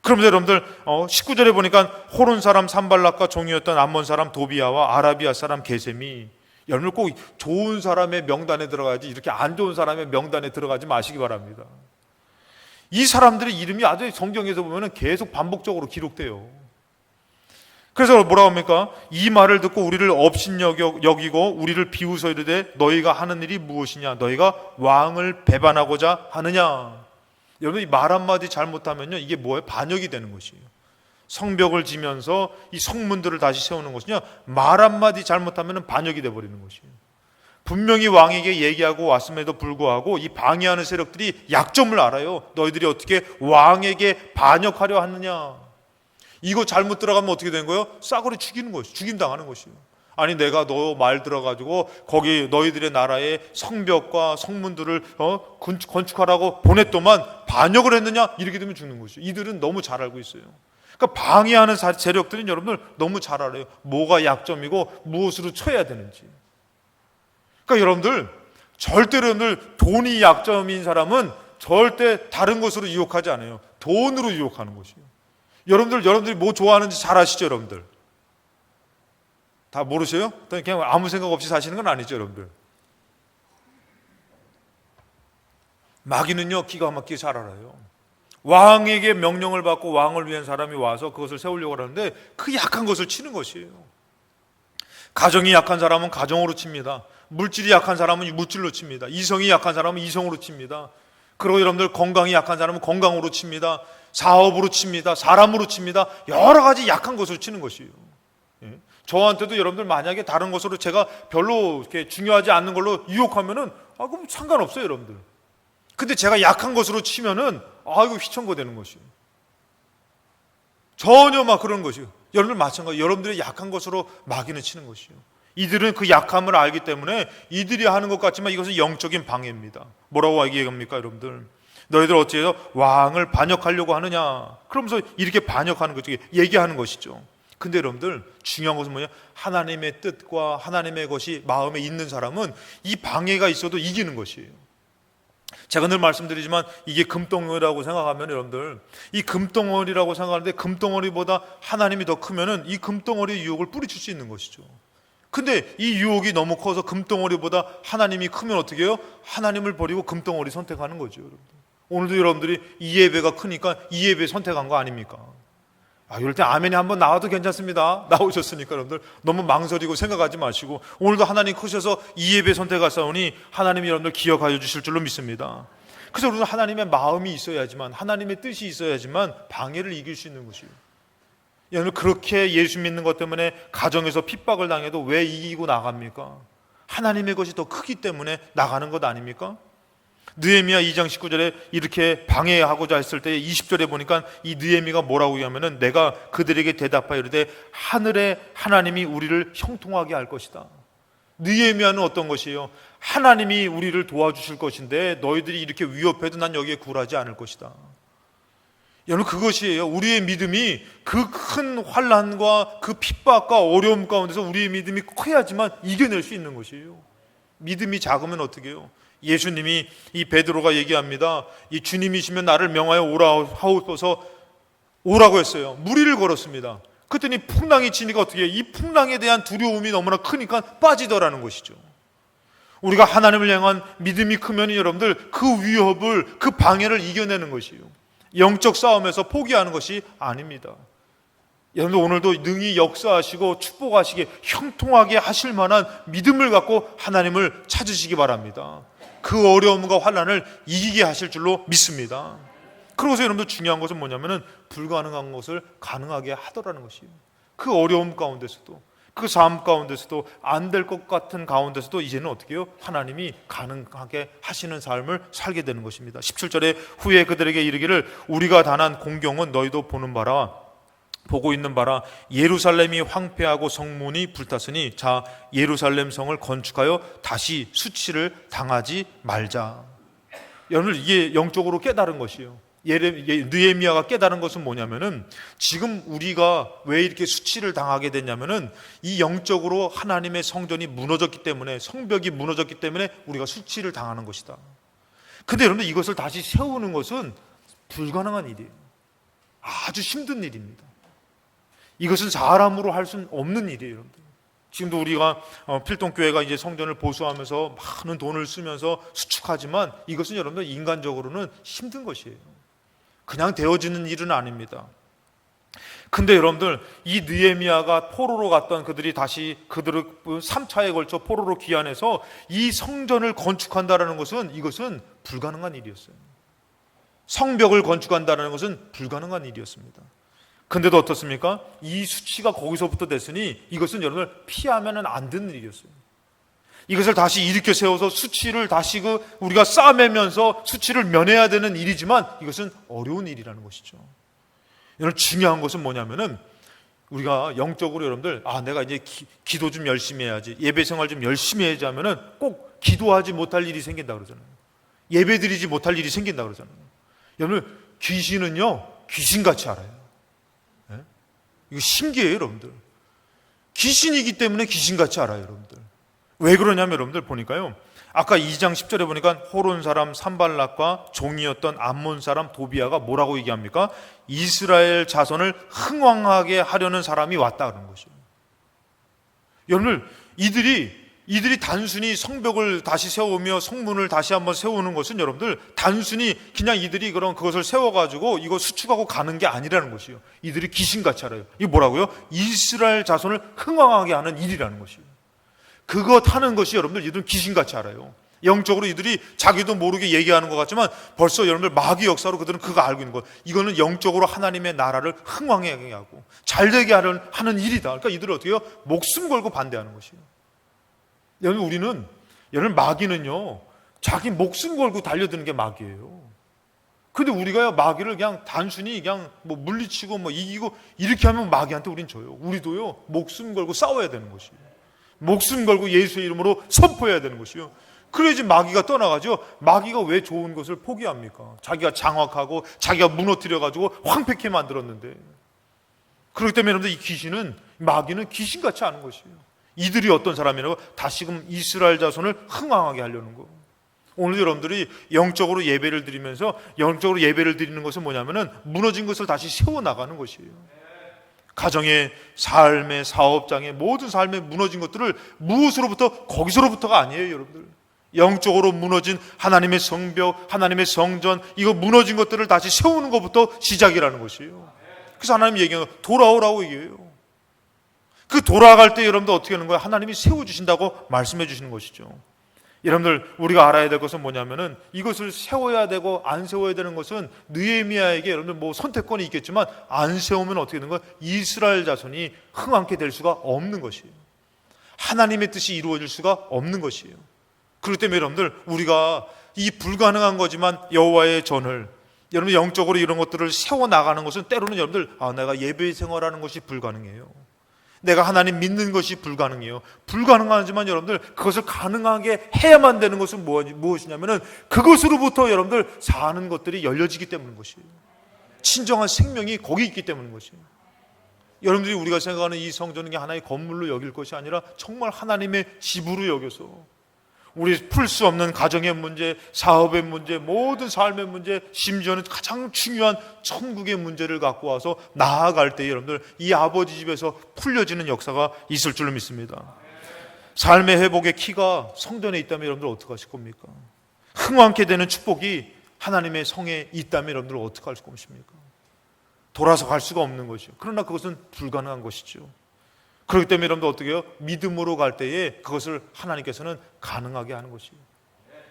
그러면서 여러분들 19절에 보니까 호론 사람 산발락과 종이었던 암몬 사람 도비아와 아라비아 사람 게셈이, 여러분 꼭 좋은 사람의 명단에 들어가야지 이렇게 안 좋은 사람의 명단에 들어가지 마시기 바랍니다. 이 사람들의 이름이 아주 성경에서 보면 계속 반복적으로 기록돼요. 그래서 뭐라고 합니까? 이 말을 듣고 우리를 업신여기고 우리를 비웃어 이르되 너희가 하는 일이 무엇이냐? 너희가 왕을 배반하고자 하느냐? 여러분, 이 말 한마디 잘못하면요, 이게 뭐예요? 반역이 되는 것이에요. 성벽을 지면서 이 성문들을 다시 세우는 것은요, 말 한마디 잘못하면 반역이 되어버리는 것이에요. 분명히 왕에게 얘기하고 왔음에도 불구하고 이 방해하는 세력들이 약점을 알아요. 너희들이 어떻게 왕에게 반역하려 하느냐? 이거 잘못 들어가면 어떻게 되는 거예요? 싸그리 죽이는 것이에요. 죽임당하는 것이에요. 아니, 내가 너 말 들어가지고 거기 너희들의 나라의 성벽과 성문들을 건축하라고 보냈더만 반역을 했느냐? 이렇게 되면 죽는 것이에요. 이들은 너무 잘 알고 있어요. 그러니까 방해하는 세력들은 여러분들 너무 잘 알아요. 뭐가 약점이고 무엇으로 쳐야 되는지. 그러니까 여러분들 절대로 여러분들 돈이 약점인 사람은 절대 다른 것으로 유혹하지 않아요. 돈으로 유혹하는 것이에요. 여러분들이 뭐 좋아하는지 잘 아시죠, 여러분들? 다 모르세요? 그냥 아무 생각 없이 사시는 건 아니죠, 여러분들. 마귀는요, 기가 막히게 잘 알아요. 왕에게 명령을 받고 왕을 위한 사람이 와서 그것을 세우려고 하는데 그 약한 것을 치는 것이에요. 가정이 약한 사람은 가정으로 칩니다. 물질이 약한 사람은 물질로 칩니다. 이성이 약한 사람은 이성으로 칩니다. 그리고 여러분들 건강이 약한 사람은 건강으로 칩니다. 사업으로 칩니다. 사람으로 칩니다. 여러 가지 약한 것으로 치는 것이에요. 예? 저한테도 여러분들 만약에 다른 것으로 제가 별로 이렇게 중요하지 않는 걸로 유혹하면은 그럼 상관없어요, 여러분들. 근데 제가 약한 것으로 치면은 이거 휘청거 되는 것이에요. 전혀 막 그런 것이에요. 여러분들 마찬가지. 여러분들의 약한 것으로 마귀는 치는 것이에요. 이들은 그 약함을 알기 때문에 이들이 하는 것 같지만 이것은 영적인 방해입니다. 뭐라고 얘기합니까, 여러분들? 너희들 어찌해서 왕을 반역하려고 하느냐? 그러면서 이렇게 반역하는 거죠. 얘기하는 것이죠. 근데 여러분들 중요한 것은 뭐냐? 하나님의 뜻과 하나님의 것이 마음에 있는 사람은 이 방해가 있어도 이기는 것이에요. 제가 늘 말씀드리지만 이게 금덩어리라고 생각하면 여러분들 이 금덩어리라고 생각하는데 금덩어리보다 하나님이 더 크면은 이 금덩어리의 유혹을 뿌리칠 수 있는 것이죠. 근데 이 유혹이 너무 커서 금덩어리보다 하나님이 크면 어떻게 해요? 하나님을 버리고 금덩어리 선택하는 거죠, 여러분들. 오늘도 여러분들이 이 예배가 크니까 이 예배 선택한 거 아닙니까? 이럴 때 아멘이 한번 나와도 괜찮습니다. 나오셨으니까 여러분들 너무 망설이고 생각하지 마시고 오늘도 하나님 크셔서 이 예배 선택하사오니 하나님이 여러분들 기억하여 주실 줄로 믿습니다. 그래서 우리는 하나님의 마음이 있어야지만 하나님의 뜻이 있어야지만 방해를 이길 수 있는 것이에요. 여러분 그렇게 예수 믿는 것 때문에 가정에서 핍박을 당해도 왜 이기고 나갑니까? 하나님의 것이 더 크기 때문에 나가는 것 아닙니까? 느헤미야 2장 19절에 이렇게 방해하고자 했을 때 20절에 보니까 이 느헤미가 뭐라고 하냐면은 내가 그들에게 대답하여 이르되 하늘의 하나님이 우리를 형통하게 할 것이다. 느헤미야는 어떤 것이에요? 하나님이 우리를 도와주실 것인데 너희들이 이렇게 위협해도 난 여기에 굴하지 않을 것이다. 여러분 그것이에요. 우리의 믿음이 그 큰 환난과 그 핍박과 어려움 가운데서 우리의 믿음이 커야지만 이겨낼 수 있는 것이에요. 믿음이 작으면 어떻게 해요? 예수님이 이 베드로가 얘기합니다. 이 주님이시면 나를 명하여 오라 하옵소서 오라고 했어요. 무리를 걸었습니다. 그랬더니 풍랑이 치니까 어떻게 해요? 이 풍랑에 대한 두려움이 너무나 크니까 빠지더라는 것이죠. 우리가 하나님을 향한 믿음이 크면 여러분들 그 위협을 그 방해를 이겨내는 것이에요. 영적 싸움에서 포기하는 것이 아닙니다. 여러분들 오늘도 능히 역사하시고 축복하시게 형통하게 하실 만한 믿음을 갖고 하나님을 찾으시기 바랍니다. 그 어려움과 환난을 이기게 하실 줄로 믿습니다. 그러고서 여러분들 중요한 것은 뭐냐면은 불가능한 것을 가능하게 하더라는 것이에요. 그 어려움 가운데서도 그 삶 가운데서도 안 될 것 같은 가운데서도 이제는 어떻게 해요? 하나님이 가능하게 하시는 삶을 살게 되는 것입니다. 17절에 후에 그들에게 이르기를 우리가 당한 공경은 너희도 보는 바라 보고 있는 바라 예루살렘이 황폐하고 성문이 불탔으니 자 예루살렘 성을 건축하여 다시 수치를 당하지 말자. 여러분, 이게 영적으로 깨달은 것이에요. 느헤미야가 깨달은 것은 뭐냐면은 지금 우리가 왜 이렇게 수치를 당하게 됐냐면은 이 영적으로 하나님의 성전이 무너졌기 때문에, 성벽이 무너졌기 때문에 우리가 수치를 당하는 것이다. 근데 여러분들, 이것을 다시 세우는 것은 불가능한 일이에요. 아주 힘든 일입니다. 이것은 사람으로 할 수는 없는 일이에요, 여러분들. 지금도 우리가 필동교회가 이제 성전을 보수하면서 많은 돈을 쓰면서 수축하지만 이것은 여러분들 인간적으로는 힘든 것이에요. 그냥 되어지는 일은 아닙니다. 근데 여러분들, 이 느헤미야가 포로로 갔던 그들이 다시 그들을 3차에 걸쳐 포로로 귀환해서 이 성전을 건축한다는 것은, 이것은 불가능한 일이었어요. 성벽을 건축한다는 것은 불가능한 일이었습니다. 근데도 어떻습니까? 이 수치가 거기서부터 됐으니 이것은 여러분들 피하면 안 되는 일이었어요. 이것을 다시 일으켜 세워서 수치를 다시 우리가 싸매면서 수치를 면해야 되는 일이지만 이것은 어려운 일이라는 것이죠. 여러분, 중요한 것은 뭐냐면은 우리가 영적으로 여러분들, 내가 이제 기도 좀 열심히 해야지, 예배 생활 좀 열심히 해야지 하면은 꼭 기도하지 못할 일이 생긴다 그러잖아요. 예배 드리지 못할 일이 생긴다 그러잖아요. 여러분, 귀신은요, 귀신같이 알아요. 이거 신기해요, 여러분들. 귀신이기 때문에 귀신같이 알아요, 여러분들. 왜 그러냐면 여러분들 보니까요, 아까 2장 10절에 보니까 호론 사람 산발락과 종이었던 암몬 사람 도비아가 뭐라고 얘기합니까? 이스라엘 자손을 흥왕하게 하려는 사람이 왔다 그러는 것이에요. 여러분들, 이들이 단순히 성벽을 다시 세우며 성문을 다시 한번 세우는 것은 여러분들 단순히 그냥 이들이 그것을 세워가지고 이거 수축하고 가는 게 아니라는 것이에요. 이들이 귀신같이 알아요. 이게 뭐라고요? 이스라엘 자손을 흥왕하게 하는 일이라는 것이에요. 그것 하는 것이 여러분들 이들은 귀신같이 알아요. 영적으로 이들이 자기도 모르게 얘기하는 것 같지만 벌써 여러분들 마귀 역사로 그들은 그거 알고 있는 거예요. 이거는 영적으로 하나님의 나라를 흥왕하게 하고 잘되게 하는 일이다. 그러니까 이들은 어떻게 해요? 목숨 걸고 반대하는 것이에요. 여러분, 마귀는요, 자기 목숨 걸고 달려드는 게 마귀예요. 근데 우리가 마귀를 그냥 단순히 그냥 물리치고 이기고 이렇게 하면 마귀한테 우린 져요. 우리도요, 목숨 걸고 싸워야 되는 것이에요. 목숨 걸고 예수의 이름으로 선포해야 되는 것이에요. 그래야지 마귀가 떠나가죠. 마귀가 왜 좋은 것을 포기합니까? 자기가 장악하고 자기가 무너뜨려가지고 황폐케 만들었는데. 그렇기 때문에 여러분들, 이 마귀는 귀신같이 아는 것이에요. 이들이 어떤 사람이라고? 다시금 이스라엘 자손을 흥왕하게 하려는 거. 오늘 여러분들이 영적으로 예배를 드리면서, 영적으로 예배를 드리는 것은 뭐냐면은 무너진 것을 다시 세워나가는 것이에요. 가정의, 삶의, 사업장의 모든 삶에 무너진 것들을 무엇으로부터? 거기서로부터가 아니에요, 여러분들. 영적으로 무너진 하나님의 성벽, 하나님의 성전, 이거 무너진 것들을 다시 세우는 것부터 시작이라는 것이에요. 그래서 하나님이 얘기하는 거, 돌아오라고 얘기해요. 그 돌아갈 때 여러분들 어떻게 하는 거예요? 하나님이 세워주신다고 말씀해 주시는 것이죠. 여러분들, 우리가 알아야 될 것은 뭐냐면은 이것을 세워야 되고 안 세워야 되는 것은 느헤미야에게 여러분들 선택권이 있겠지만 안 세우면 어떻게 되는 거예요? 이스라엘 자손이 흥왕케 될 수가 없는 것이에요. 하나님의 뜻이 이루어질 수가 없는 것이에요. 그렇기 때문에 여러분들, 우리가 이 불가능한 거지만 여호와의 전을, 여러분 영적으로 이런 것들을 세워나가는 것은 때로는 여러분들, 내가 예배 생활하는 것이 불가능해요. 내가 하나님 믿는 것이 불가능해요. 불가능하지만 여러분들, 그것을 가능하게 해야만 되는 것은 무엇이냐면은 그것으로부터 여러분들 사는 것들이 열려지기 때문인 것이에요. 친정한 생명이 거기 있기 때문인 것이에요. 여러분들이 우리가 생각하는 이 성전은 하나의 건물로 여길 것이 아니라 정말 하나님의 집으로 여겨서 우리 풀 수 없는 가정의 문제, 사업의 문제, 모든 삶의 문제, 심지어는 가장 중요한 천국의 문제를 갖고 와서 나아갈 때 여러분들, 이 아버지 집에서 풀려지는 역사가 있을 줄로 믿습니다. 삶의 회복의 키가 성전에 있다면 여러분들 어떻게 하실 겁니까? 흥왕케 되는 축복이 하나님의 성에 있다면 여러분들 어떻게 할 것입니까? 돌아서 갈 수가 없는 것이죠. 그러나 그것은 불가능한 것이죠. 그렇기 때문에 여러분들 어떻게 해요? 믿음으로 갈 때에 그것을 하나님께서는 가능하게 하는 것이에요.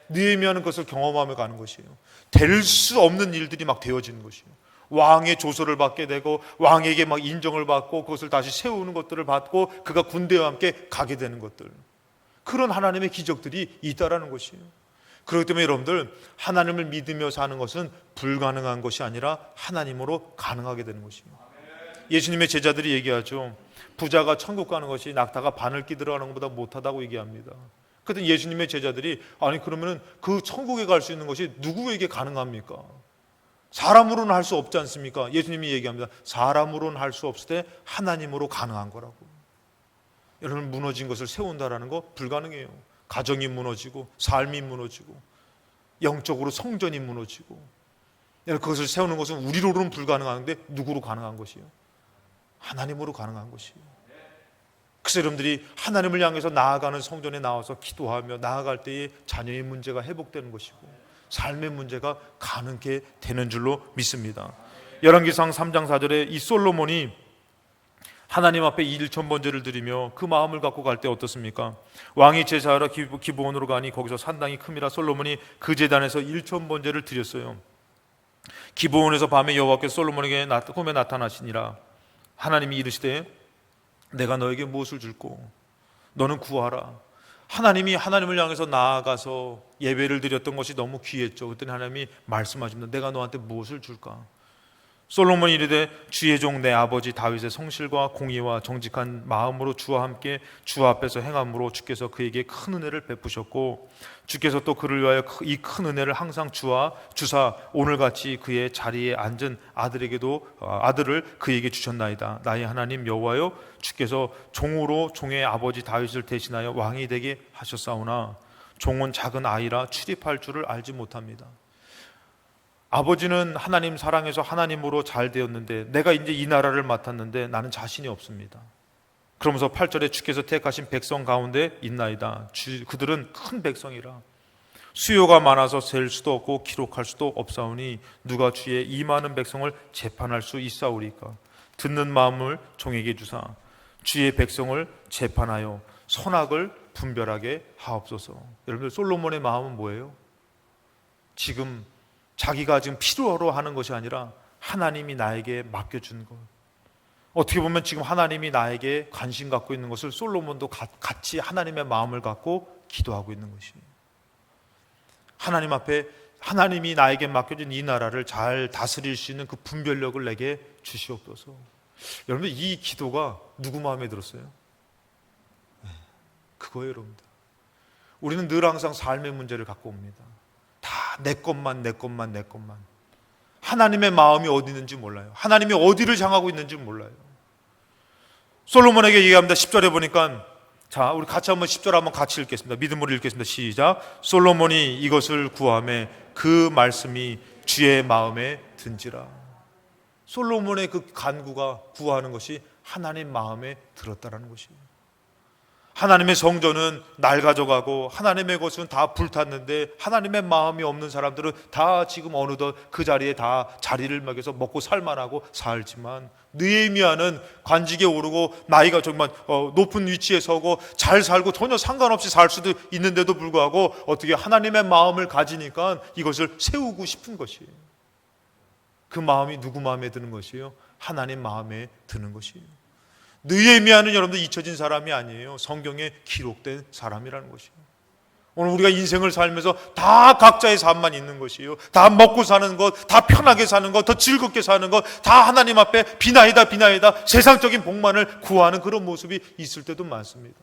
느헤미야는 그것을 경험하며 가는 것이에요. 될 수 없는 일들이 막 되어지는 것이에요. 왕의 조서를 받게 되고 왕에게 막 인정을 받고 그것을 다시 세우는 것들을 받고 그가 군대와 함께 가게 되는 것들, 그런 하나님의 기적들이 있다라는 것이에요. 그렇기 때문에 여러분들, 하나님을 믿으며 사는 것은 불가능한 것이 아니라 하나님으로 가능하게 되는 것이에요. 예수님의 제자들이 얘기하죠. 부자가 천국 가는 것이 낙타가 바늘기 들어가는 것보다 못하다고 얘기합니다. 그때 예수님의 제자들이 아니 그러면 그 천국에 갈 수 있는 것이 누구에게 가능합니까? 사람으로는 할 수 없지 않습니까? 예수님이 얘기합니다. 사람으로는 할 수 없을 때 하나님으로 가능한 거라고. 여러분, 무너진 것을 세운다라는 거 불가능해요. 가정이 무너지고 삶이 무너지고 영적으로 성전이 무너지고, 그것을 세우는 것은 우리로는 불가능한데 누구로 가능한 것이요? 하나님으로 가능한 것이요. 그래서 여러분들이 하나님을 향해서 나아가는 성전에 나와서 기도하며 나아갈 때에 자녀의 문제가 회복되는 것이고 삶의 문제가 가능케 되는 줄로 믿습니다. 열왕기상 3장 4절에 이 솔로몬이 하나님 앞에 1,000번제를 드리며 그 마음을 갖고 갈 때 어떻습니까? 왕이 제사하러 기브온으로 가니 거기서 산당이 큼이라 솔로몬이 그 제단에서 1,000번제를 드렸어요. 기브온에서 밤에 여호와께서 솔로몬에게 꿈에 나타나시니라. 하나님이 이르시되 내가 너에게 무엇을 줄꼬? 너는 구하라. 하나님이 하나님을 향해서 나아가서 예배를 드렸던 것이 너무 귀했죠. 그랬더니 하나님이 말씀하십니다. 내가 너한테 무엇을 줄까? 솔로몬이 이르되 주의 종 내 아버지 다윗의 성실과 공의와 정직한 마음으로 주와 함께 주 앞에서 행함으로 주께서 그에게 큰 은혜를 베푸셨고 주께서 또 그를 위하여 이 큰 은혜를 항상 주사 오늘같이 그의 자리에 앉은 아들을 그에게 주셨나이다. 나의 하나님 여호와여 주께서 종으로 종의 아버지 다윗을 대신하여 왕이 되게 하셨사오나 종은 작은 아이라 출입할 줄을 알지 못합니다. 아버지는 하나님 사랑해서 하나님으로 잘 되었는데 내가 이제 이 나라를 맡았는데 나는 자신이 없습니다. 그러면서 8절에 주께서 택하신 백성 가운데 있나이다. 그들은 큰 백성이라 수요가 많아서 셀 수도 없고 기록할 수도 없사오니 누가 주의 이 많은 백성을 재판할 수 있사오리까? 듣는 마음을 종에게 주사 주의 백성을 재판하여 선악을 분별하게 하옵소서. 여러분들, 솔로몬의 마음은 뭐예요? 지금 자기가 지금 필요로 하는 것이 아니라 하나님이 나에게 맡겨준 것, 어떻게 보면 지금 하나님이 나에게 관심 갖고 있는 것을 솔로몬도 같이 하나님의 마음을 갖고 기도하고 있는 것이에요. 하나님 앞에 하나님이 나에게 맡겨준 이 나라를 잘 다스릴 수 있는 그 분별력을 내게 주시옵소서. 여러분들, 이 기도가 누구 마음에 들었어요? 그거예요. 여러분들, 우리는 늘 항상 삶의 문제를 갖고 옵니다. 다 내 것만. 하나님의 마음이 어디 있는지 몰라요. 하나님이 어디를 향하고 있는지 몰라요. 솔로몬에게 얘기합니다. 10절에 보니까, 자, 우리 같이 한번 10절 한번 같이 읽겠습니다. 믿음으로 읽겠습니다. 시작. 솔로몬이 이것을 구하매 그 말씀이 주의 마음에 든지라. 솔로몬의 그 간구가 구하는 것이 하나님 마음에 들었다라는 것이에요. 하나님의 성전은 낡아져가고 하나님의 것은 다 불탔는데 하나님의 마음이 없는 사람들은 다 지금 어느덧 그 자리에 다 자리를 먹여서 먹고 살만하고 살지만, 느헤미야는 관직에 오르고 나이가 정말 높은 위치에 서고 잘 살고 전혀 상관없이 살 수도 있는데도 불구하고 어떻게 하나님의 마음을 가지니까 이것을 세우고 싶은 것이에요. 그 마음이 누구 마음에 드는 것이에요? 하나님 마음에 드는 것이에요. 느헤미야는 여러분들 잊혀진 사람이 아니에요. 성경에 기록된 사람이라는 것이에요. 오늘 우리가 인생을 살면서 다 각자의 삶만 있는 것이에요. 다 먹고 사는 것, 다 편하게 사는 것, 더 즐겁게 사는 것, 다 하나님 앞에 비나이다 세상적인 복만을 구하는 그런 모습이 있을 때도 많습니다.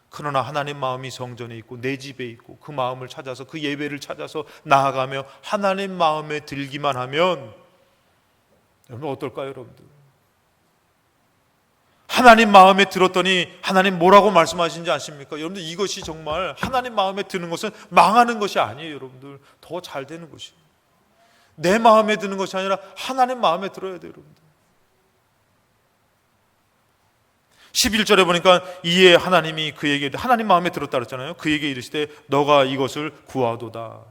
그러나 하나님 마음이 성전에 있고 내 집에 있고 그 마음을 찾아서 그 예배를 찾아서 나아가며 하나님 마음에 들기만 하면 여러분 어떨까요? 여러분들, 하나님 마음에 들었더니 하나님 뭐라고 말씀하시는지 아십니까? 여러분들, 이것이 정말 하나님 마음에 드는 것은 망하는 것이 아니에요. 여러분들, 더 잘 되는 것이에요. 내 마음에 드는 것이 아니라 하나님 마음에 들어야 돼요. 여러분들, 11절에 보니까 이에 하나님이 그에게, 하나님 마음에 들었다 그랬잖아요. 그에게 이르시되 너가 이것을 구하도다.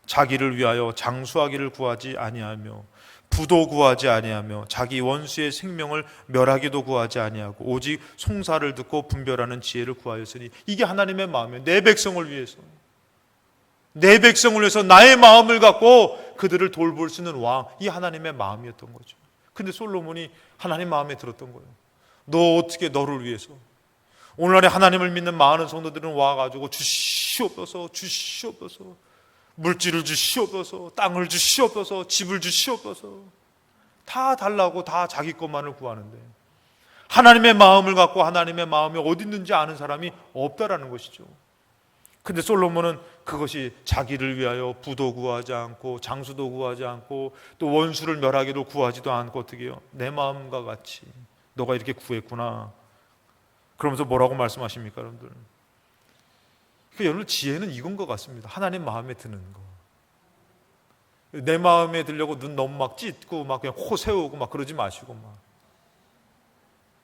자기를 위하여 장수하기를 구하지 아니하며 부도 구하지 아니하며 자기 원수의 생명을 멸하기도 구하지 아니하고 오직 송사를 듣고 분별하는 지혜를 구하였으니. 이게 하나님의 마음이에요. 내 백성을 위해서, 내 백성을 위해서 나의 마음을 갖고 그들을 돌볼 수 있는 왕, 이 하나님의 마음이었던 거죠. 근데 솔로몬이 하나님 마음에 들었던 거예요. 너 어떻게 너를 위해서, 오늘날에 하나님을 믿는 많은 성도들은 와가지고 주시옵소서, 물질을 주시옵소서, 땅을 주시옵소서, 집을 주시옵소서, 다 달라고 다 자기 것만을 구하는데 하나님의 마음을 갖고 하나님의 마음이 어디 있는지 아는 사람이 없다라는 것이죠. 근데 솔로몬은 그것이 자기를 위하여 부도 구하지 않고 장수도 구하지 않고 또 원수를 멸하기도 구하지도 않고 어떻게 해요? 내 마음과 같이 너가 이렇게 구했구나. 그러면서 뭐라고 말씀하십니까, 여러분들? 그러니까 여러분 지혜는 이건 것 같습니다. 하나님 마음에 드는 거. 내 마음에 들려고 눈 너무 막 찢고 막 그냥 코 세우고 막 그러지 마시고 막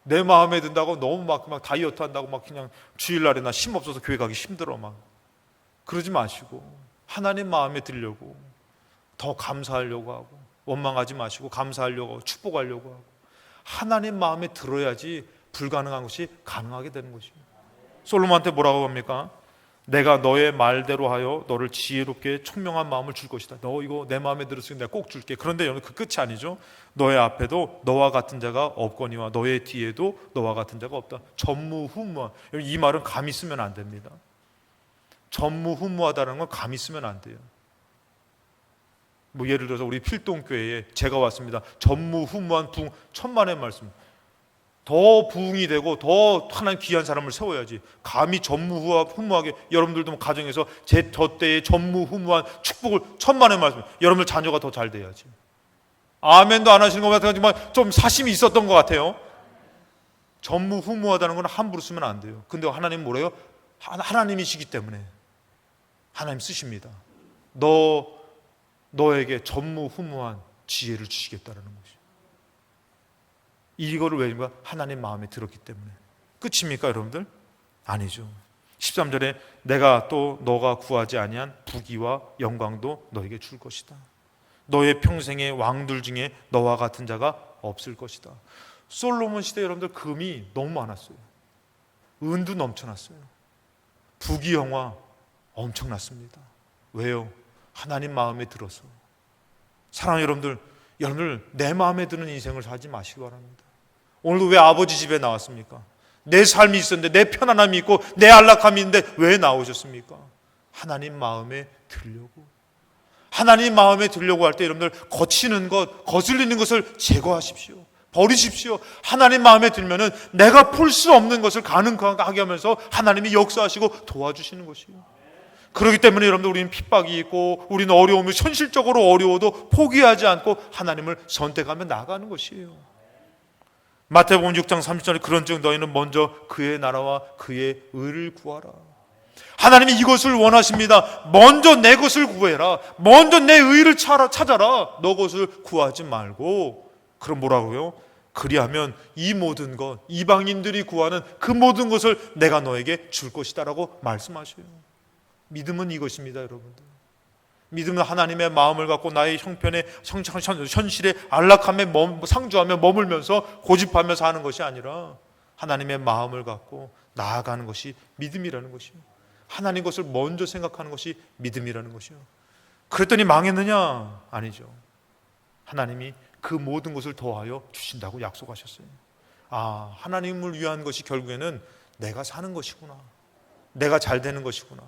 내 마음에 든다고 너무 막 다이어트 한다고 막 그냥 주일날에나 힘 없어서 교회 가기 힘들어 막 그러지 마시고 하나님 마음에 들려고 더 감사하려고 하고 원망하지 마시고 감사하려고 하고 축복하려고 하고 하나님 마음에 들어야지 불가능한 것이 가능하게 되는 것입니다. 솔로몬한테 뭐라고 합니까? 내가 너의 말대로 하여 너를 지혜롭게 총명한 마음을 줄 것이다. 너 이거 내 마음에 들었으니 내가 꼭 줄게. 그런데 여러분 그 끝이 아니죠. 너의 앞에도 너와 같은 자가 없거니와 너의 뒤에도 너와 같은 자가 없다. 전무후무한. 이 말은 감히 쓰면 안 됩니다. 전무후무하다는 건 감히 쓰면 안 돼요. 뭐 예를 들어서 우리 필동교회에 제가 왔습니다. 전무후무한 부흥 천만의 말씀. 더 부흥이 되고 더 하나님 귀한 사람을 세워야지. 감히 전무후무하게 여러분들도 가정에서 저 때의 전무후무한 축복을 천만의 말씀. 여러분들 자녀가 더 잘 돼야지. 아멘도 안 하시는 것 같지만 좀 사심이 있었던 것 같아요. 전무후무하다는 건 함부로 쓰면 안 돼요. 근데 하나님 뭐래요? 하나님이시기 때문에 하나님 쓰십니다. 너에게 전무후무한 지혜를 주시겠다라는 것이죠. 이거를 왜인가? 하나님 마음에 들었기 때문에. 끝입니까 여러분들? 아니죠. 13절에 내가 또 너가 구하지 아니한 부귀와 영광도 너에게 줄 것이다. 너의 평생의 왕들 중에 너와 같은 자가 없을 것이다. 솔로몬 시대 여러분들 금이 너무 많았어요. 은도 넘쳐났어요. 부귀 영화 엄청났습니다. 왜요? 하나님 마음에 들어서. 사랑하는 여러분들 내 마음에 드는 인생을 살지 마시기 바랍니다. 오늘도 왜 아버지 집에 나왔습니까? 내 삶이 있었는데 내 편안함이 있고 내 안락함이 있는데 왜 나오셨습니까? 하나님 마음에 들려고. 하나님 마음에 들려고 할 때 여러분들 거치는 것, 거슬리는 것을 제거하십시오. 버리십시오. 하나님 마음에 들면은 내가 풀 수 없는 것을 가능하게 하면서 하나님이 역사하시고 도와주시는 것이에요. 그렇기 때문에 여러분들 우리는 핍박이 있고 우리는 어려움이 현실적으로 어려워도 포기하지 않고 하나님을 선택하며 나가는 것이에요. 마태복음 6장 30절에 그런즉 너희는 먼저 그의 나라와 그의 의를 구하라. 하나님이 이것을 원하십니다. 먼저 내 것을 구해라. 먼저 내 의를 찾아라. 너 것을 구하지 말고. 그럼 뭐라고요? 그리하면 이 모든 것, 이방인들이 구하는 그 모든 것을 내가 너에게 줄 것이다 라고 말씀하셔요. 믿음은 이것입니다, 여러분들. 믿음은 하나님의 마음을 갖고 나의 형편에 현실의 안락함에 상주하며 머물면서 고집하면서 하는 것이 아니라 하나님의 마음을 갖고 나아가는 것이 믿음이라는 것이요. 하나님 것을 먼저 생각하는 것이 믿음이라는 것이요. 그랬더니 망했느냐? 아니죠. 하나님이 그 모든 것을 더하여 주신다고 약속하셨어요. 아, 하나님을 위한 것이 결국에는 내가 사는 것이구나. 내가 잘 되는 것이구나.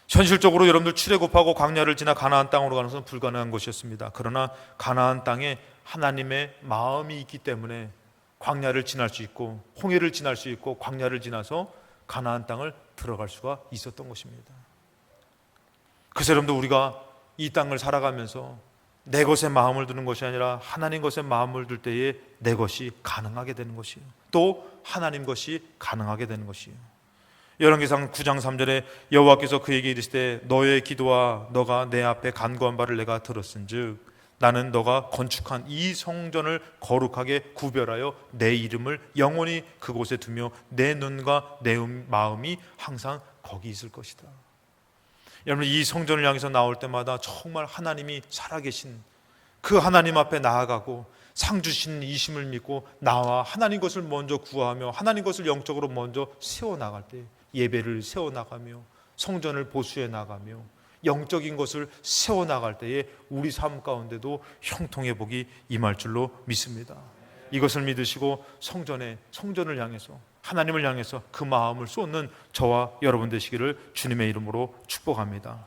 현실적으로 여러분들 출애굽하고 광야를 지나 가나안 땅으로 가는 것은 불가능한 것이었습니다. 그러나 가나안 땅에 하나님의 마음이 있기 때문에 광야를 지날 수 있고 홍해를 지날 수 있고 광야를 지나서 가나안 땅을 들어갈 수가 있었던 것입니다. 그래서 여러분들 우리가 이 땅을 살아가면서 내 것에 마음을 두는 것이 아니라 하나님 것에 마음을 둘 때에 내 것이 가능하게 되는 것이에요. 또 하나님 것이 가능하게 되는 것이에요. 열왕기상 9장 3절에 여호와께서 그에게 이르시되 너의 기도와 너가 내 앞에 간구한 바를 내가 들었은즉 나는 너가 건축한 이 성전을 거룩하게 구별하여 내 이름을 영원히 그곳에 두며 내 눈과 내 마음이 항상 거기 있을 것이다. 여러분 이 성전을 향해서 나올 때마다 정말 하나님이 살아계신 그 하나님 앞에 나아가고 상 주신 이심을 믿고 나와 하나님 것을 먼저 구하며 하나님 것을 영적으로 먼저 세워나갈 때 예배를 세워나가며 성전을 보수해 나가며 영적인 것을 세워나갈 때에 우리 삶 가운데도 형통의 복이 임할 줄로 믿습니다. 이것을 믿으시고 성전을 향해서 하나님을 향해서 그 마음을 쏟는 저와 여러분 되시기를 주님의 이름으로 축복합니다.